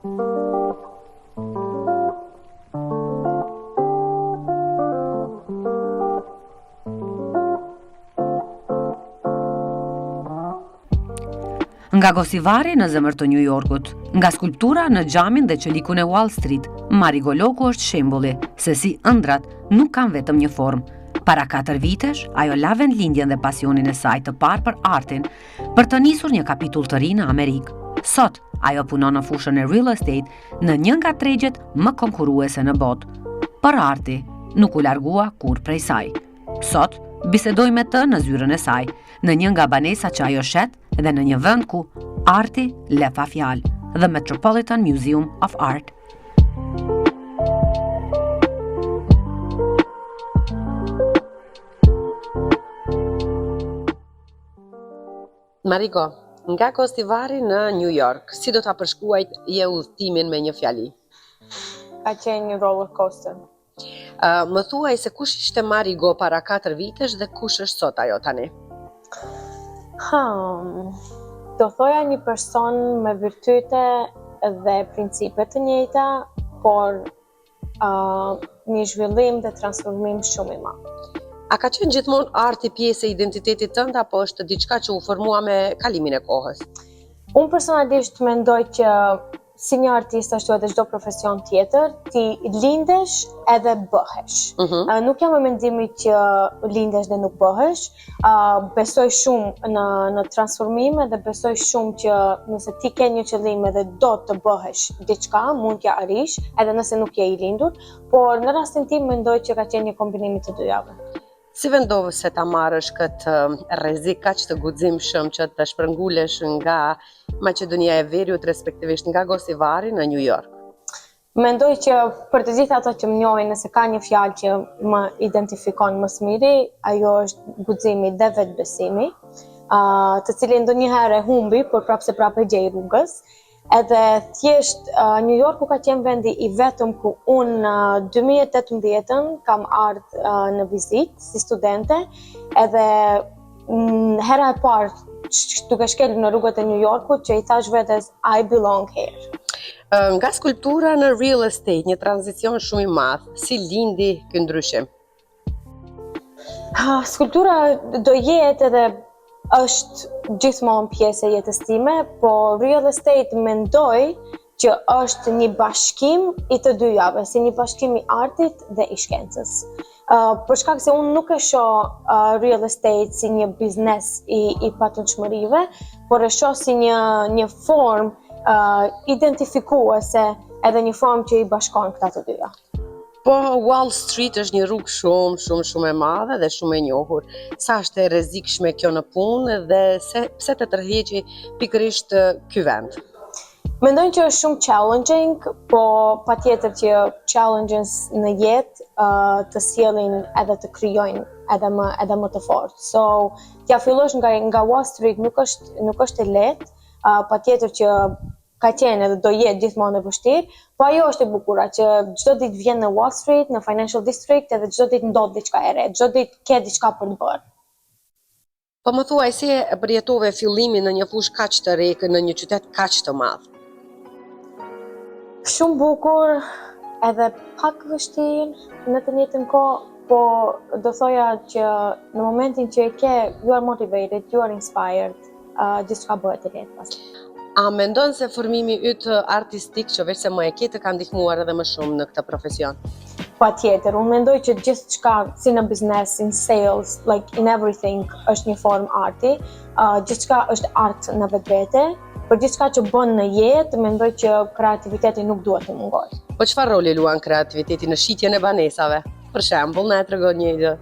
Nga Gosivari në zemër të New Yorkut, nga skulptura në xhamin dhe qelikun e Wall Street, Marigoloku është shembulli se si ëndrat nuk kanë vetëm një formë. Para 4 vitesh, ajo la vendlindjen dhe pasionin e saj të parë për artin, për të nisur një kapitull të ri në Amerikë. Sot, ajo punon në fushën e real estate në një nga tregjet më konkurruese në botë. Për arti, nuk u largua kur prej saj. Sot, bisedoj me të në zyrën e saj, në një nga banesa që ajo shet dhe në një vend ku arti le pa fjalë, The Metropolitan Museum of Art. Marigo, nga Gosivari në New York, si do ta përshkruajt udhëtimin me një fjali? Ka qenë një roller coaster. Më thuaj se kush ishte Marigo para 4 vitesh dhe kush është sot ajo tani? Do thoja një person me virtyte dhe principe të njëjta, por një zhvillim dhe transformim shumë i madh. A ka qenë gjithmonë arti pjesë e identitetit tënd apo është diçka që u formua me kalimin e kohës? Unë personalisht mendoj që si një artist ashtu edhe çdo profesion tjetër, ti lindesh edhe bëhesh. Nuk jam me mendimin që lindesh dhe nuk bëhesh. Besoj shumë në transformime dhe besoj shumë që nëse ti ke një qëllim edhe do të bëhesh diçka, mund t'ja arrish, edhe nëse nuk je i lindur, por në rastin tim mendoj që ka qenë një kombinim i të dyjave. Si vendove se ta marrësh këtë rrezik kaq të guximshëm që të shpërngulesh nga Maqedonia e Veriut, respektivisht nga Gosivari në New York? Mendoj që për të gjithë ato që më njohin, nëse ka një fjalë që më identifikon më së miri, ajo është guximi dhe vetbesimi, të cilin ndonjëherë e humbi, por prapse prapë e gjej rrugës. Edhe thjesht New Yorku ka qenë vendi i vetëm ku unë 2018 kam ardhur në vizitë si studente, edhe hera e parë duke shkelur në rrugët e New Yorkut që i thash vetes I belong here. Nga skulptura në real estate, një tranzicion shumë i madh, si lindi ky ndryshim? Skulptura do jetë edhe është gjithmonë pjesë e jetës time, por real estate mendoj që është një bashkim i të dyjave, si një bashkim i artit dhe i shkencës. Për shkak se unë nuk e shoh real estate si një biznes i patundshmërive, por e shoh si një formë identifikuese edhe një formë që i bashkon këta të dyja. Po Wall Street është një rrugë shumë e madhe dhe shumë e njohur. Sa është e rrezikshme kjo në punë dhe pse të tërheqi pikërisht ky vend? Mendoj që është shumë challenging, po patjetër që challenges në jetë të sjellin edhe të krijojnë edhe më të fortë. So, t'ja fillosh nga Wall Street nuk është e lehtë, patjetër që ka qenë edhe do jetë gjithmonë e vështirë, po ajo është e bukura që çdo ditë vjen në Wall Street, në Financial District, edhe çdo ditë ndodh diçka e re, çdo ditë ke diçka për të bërë. Po më thuaj si e përjetove fillimin në një fushë kaq të re, në një qytet kaq të madh? Shumë bukur, edhe pak vështirë në të njëjtën kohë, po do thoja që në momentin që e ke, you are motivated, you are inspired, diçka bëhet e lehtë pastaj. A mendon se formimi yt artistik që veç se më e ke të ka ndihmuar edhe më shumë në këtë profesion? Patjetër, unë mendoj që gjithçka si në biznes, in sales, like in everything është një formë arti, gjithçka është art në vetvete, por gjithçka që bën në jetë, mendoj që kreativiteti nuk duhet të mungojë. Po çfarë roli luan kreativiteti në shitjen e banesave? Për shembull, na e tregon një ide.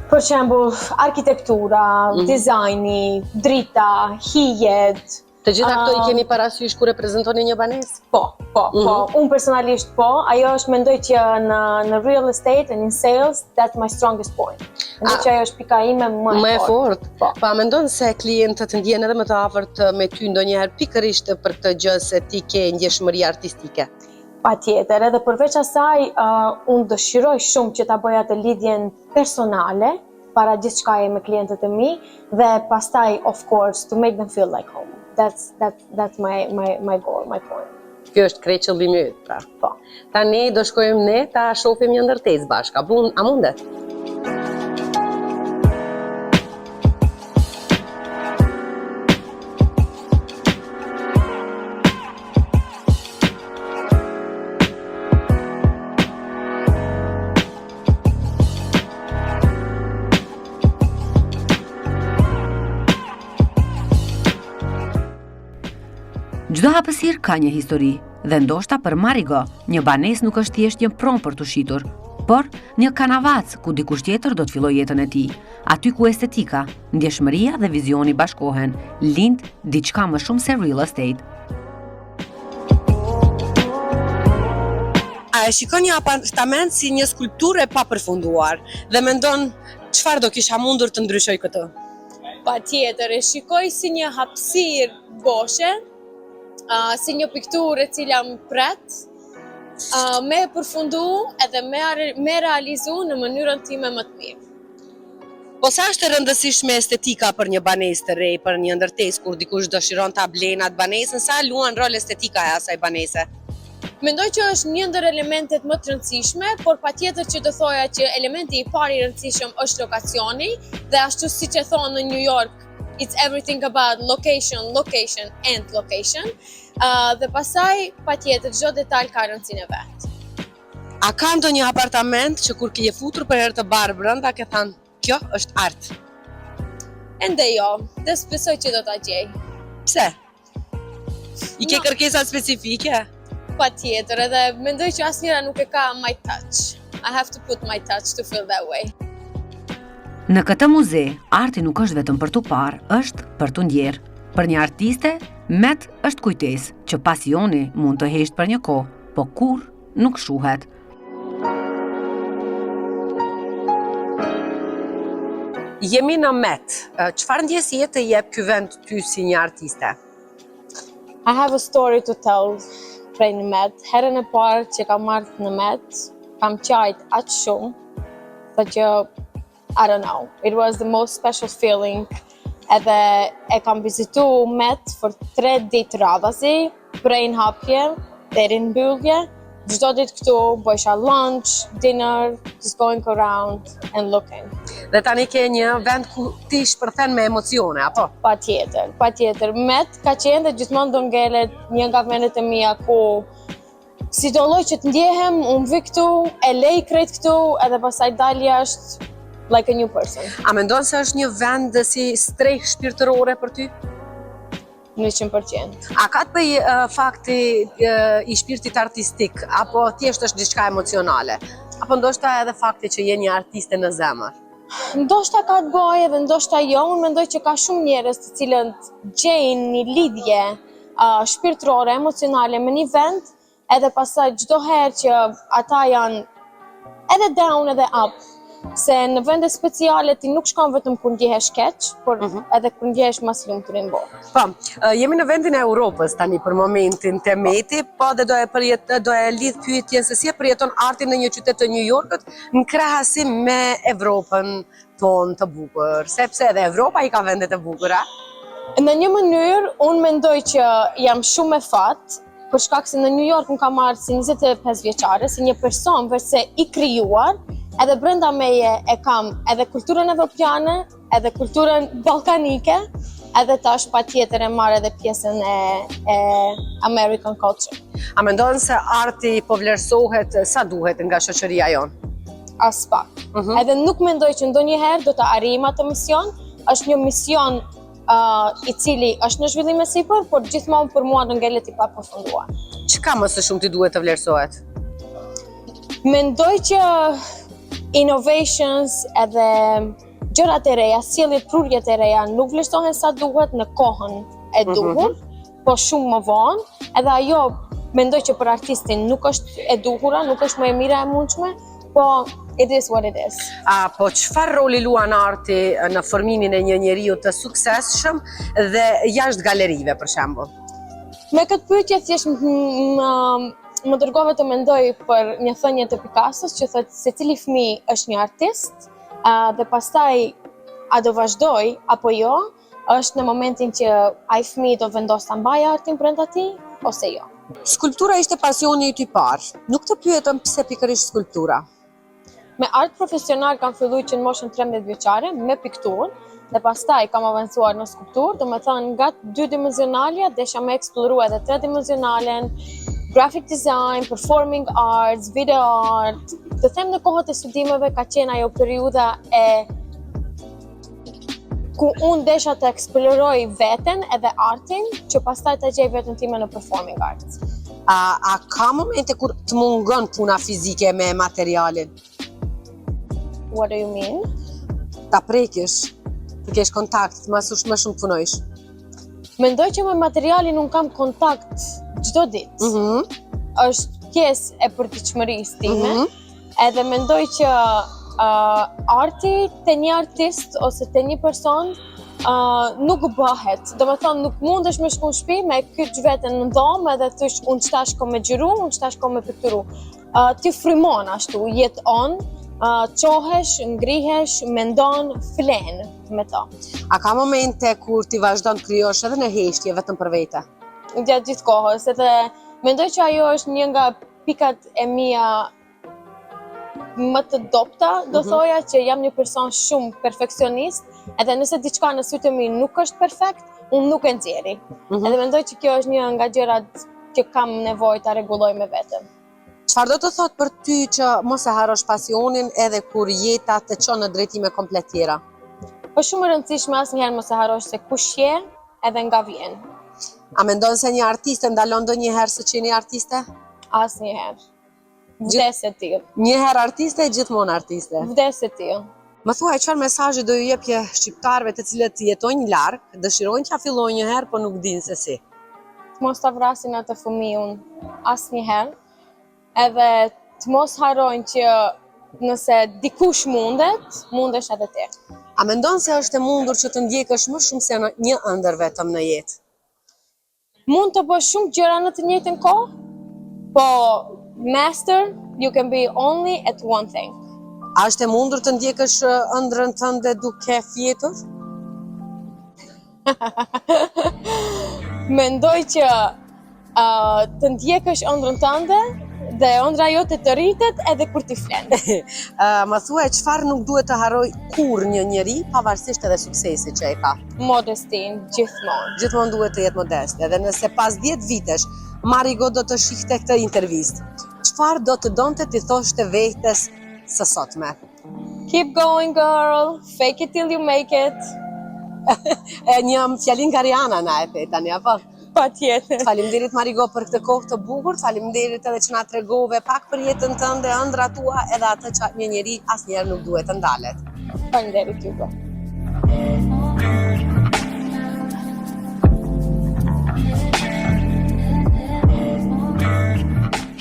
Për shembull, arkitektura, dizajni, drita, hijet. Të gjitha këto i keni parasysh kur e prezentoni një banesë? Po. Unë personalisht po. Ajo është mendoj që në real estate and in sales, that's my strongest point. Mendoj që ajo është pika ime më e fortë. Po a mendon se klientët ndjehen edhe më të afërt me ty ndonjëherë pikërisht për këtë gjë se ti ke ndjeshmëri artistike? Patjetër, edhe përveç asaj, unë dëshiroj shumë që ta bëj atë lidhjen personale para gjithçkaje me klientët e mi dhe pastaj of course to make them feel like home. That's my goal, my point. Kjo është krejt qëllimi yt, pra. Po. Tani do shkojmë ne ta shohim një ndërtesë bashkë. A mundet? Çdo hapësirë ka një histori, dhe ndoshta për Marigo, një banesë nuk është thjesht një pronë për të shitur, por një kanavac ku dikush tjetër do të fillojë jetën e tij, aty ku estetika, ndjeshmëria dhe vizioni bashkohen, lind diçka më shumë se real estate. A e shikon një apartament si një skulpturë e papërfunduar dhe mendon çfarë do kisha mundur të ndryshoj këtë? Patjetër, e shikoj si një hapësirë boshe, si një pikturë e cila më pret, me përfundu edhe me realizu në mënyrën time më të mirë. Po sa është e rëndësishme estetika për një banesë të re, për një ndërtesë kur dikush dëshiron ta blen atë banesën, sa luan rol estetika e asaj banese? Mendoj që është një ndër elementet më të rëndësishme, por patjetër që do thoja që elementi i parë i rëndësishëm është lokacioni, dhe ashtu siç e thonë në New York, it's everything about location, location and location. Dhe pasaj, patjetër, çdo detaj ka rëndësinë e vet. A ka ndonjë apartament që kur ke futur për herë të parë brenda ke thënë, kjo është art? Ende jo, dhe besoj që do ta gjej. Pse? I ke kërkesa specifike? Patjetër, edhe mendoj që asnjëra nuk e ka my touch. I have to put my touch to feel that way. Në këtë muze, arti nuk është vetëm për t'u parë, është për t'u ndjerë. Për një artiste, met është kujtesë që pasioni mund të heshtë për një kohë, po kur nuk shuhet. Jemi në Met. Çfarë ndjesie të jep ky vend ty si një artiste? I have a story to tell prej në Met. Herën e parë që kam marrë në Met, kam qajt aq shumë, sa që I don't know. It was the most special feeling. Edhe e kam vizitu Met për 3 ditë radhazi, prej në hapje, deri në mbyllje. Çdo ditë këtu bëjsha lunch, dinner, just going around and looking. Dhe tani ke një vend ku ti shpërthen me emocione, apo? Patjetër. Met ka qenë dhe gjithmonë do ngelet një nga vendet e mia ku si do lloj që të ndjehem, unë vi këtu, e lej krejt këtu, edhe pastaj dal jashtë like a new person. A mendon se është një vend si strehë shpirtërore për ty? 100%. A ka të bëjë fakti i shpirtit artistik, apo thjesht është diçka emocionale? Apo ndoshta edhe fakti që je një artiste në zemër? Ndoshta ka të bëjë edhe ndoshta jo, unë mendoj që ka shumë njerëz të cilët gjejnë një lidhje shpirtërore, emocionale me një vend, edhe pastaj çdo herë që ata janë edhe down edhe up, se në vende speciale ti nuk shkon vetëm kur ndjehesh keq, por edhe kur ndjehesh mas lumtur në botë. Po, jemi në vendin e Europës tani për momentin të Meti, po dhe do e lidh pyetjen se si e përjeton artin në një qytet të New Yorkut në krahasim me Evropën tonë të bukur, sepse edhe Evropa i ka vende të bukura. Në një mënyrë, unë mendoj që jam shumë e fat, për shkak se në New York unë kam marrë si 25 vjeçare, si një person vërse i krijuar, edhe brenda meje e kam edhe kulturën evropiane, edhe kulturën balkanike, edhe tash patjetër e marr edhe pjesën e American culture. A mendon se arti po vlerësohet sa duhet nga shoqëria jonë? As pak. Edhe nuk mendoj që ndonjëherë do të arrijmë atë mision, është një mision i cili është në zhvillim e sipër, por gjithmonë për mua do ngelet i papërfunduar. Çka më së shumti duhet të vlerësohet? Mendoj që innovations edhe gjërat e reja, sjelljet, prurjet e reja nuk vlerësohen sa duhet në kohën e duhur, po shumë më vonë, edhe ajo mendoj që për artistin nuk është e duhura, nuk është më e mira e mundshme, po it is what it is. Po çfarë roli luan arti në formimin e një njeriu të suksesshëm dhe jashtë galerive për shembull? Me këtë pyetje thjesht më dërgove të mendoj për një thënie të Picassos që thotë se cili fëmijë është një artist dhe pastaj a do vazhdoj apo jo, është në momentin që ai fëmijë do vendos ta mbajë artin brenda tij ose jo. Skulptura ishte pasioni i ty parë. Nuk të pyetëm pse pikërisht skulptura. Me art profesional kam filluar që në moshën 13 vjeçare me pikturë dhe pastaj kam avancuar në skulpturë, do të thënë nga 2-dimensionalja desha me eksploru edhe 3-dimensionalen, graphic design, performing arts, video art. Të them në kohët e studimeve ka qenë ajo periudha e ku unë desha të eksploroj veten edhe artin, që pastaj të gjej veten time në performing arts. A ka momente kur të mungon puna fizike me materialin? What do you mean? Ta prekësh, të kesh kontakt, më shumë punojsh. Mendoj që me materialin unë kam kontakt çdo ditë. Është pjesë e përditshmërisë time. Edhe mendoj që arti të një artist ose të një person nuk bëhet. Do me thonë, nuk mundesh me shku në shtëpi me kyç veten në dhomë edhe thysh unë çta shko me xhiru, unë çta shko me pikturu. Ti frymon ashtu, jeton, qohesh, ngrihesh, mendon, flen me to. A ka momente kur ti vazhdon të krijosh edhe në heshtje vetëm për vete? Gjatë gjithë kohës, edhe mendoj që ajo është një nga pikat e mia më të dobta, do thoja që jam një person shumë perfekcionist, edhe nëse diçka në sytë e mi nuk është perfekt, unë nuk e nxjerri. Edhe mendoj që kjo është një nga gjërat që kam nevojë ta rregulloj me veten. Çfarë do të thotë për ty që mos e harrosh pasionin edhe kur jeta të çon në drejtime komplet tjera? Është shumë e rëndësishme asnjëherë mos e harrosh se kush je edhe nga vjen. A mendon se një artiste ndalon ndonjëherë se qeni artiste? Asnjëherë. Vdes e tillë. Një herë artiste, gjithmonë artiste. Vdes e tillë. Më thuaj çfarë mesazhi do ju jepje shqiptarëve të cilët jetojnë larg, dëshirojnë që fillojnë një herë, por nuk dinë se si. Të mos ta vrasin atë fëmijën asnjëherë. Edhe të mos harrojnë që nëse dikush mundesh edhe ti. A mendon se është e mundur që të ndjekësh më shumë se një ëndër vetëm në jetë? Mund të bësh shumë gjëra në të njëjtën kohë, po master, you can be only at one thing. A është e mundur të ndjekësh ëndrrën tënde duke fjetur? Mendoj që të ndjekësh ëndrrën tënde dhe ëndra jote të rritet edhe kur ti flen. Më thuaj çfarë nuk duhet të harroj kurrë një njeri pavarësisht edhe suksesit që e ka? Modestin, gjithmonë. Gjithmonë duhet të jetë modest. Edhe nëse pas 10 vitesh Marigo do të shihte këtë intervistë, çfarë do të donte ti thoshte vetes së sotme? Keep going girl, fake it till you make it. Një fjalin nga Rihanna na e the tani apo? Patjetër. Faleminderit Marigo për këtë kohë të bukur, faleminderit edhe që na tregove pak për jetën tënde, ëndrat tua edhe atë që një njeri asnjëherë nuk duhet të ndalet. Faleminderit juve.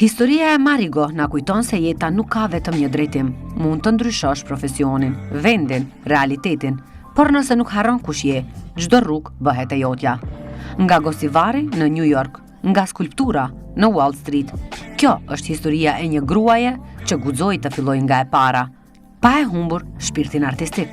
Historia e Marigo na kujton se jeta nuk ka vetëm një drejtim. Mund të ndryshosh profesionin, vendin, realitetin, por nëse nuk harron kush je, çdo rrugë bëhet e jotja. Nga Gosivari në New York, nga skulptura në Wall Street. Kjo është historia e një gruaje që guxoi të fillojë nga e para, pa e humbur shpirtin artistik.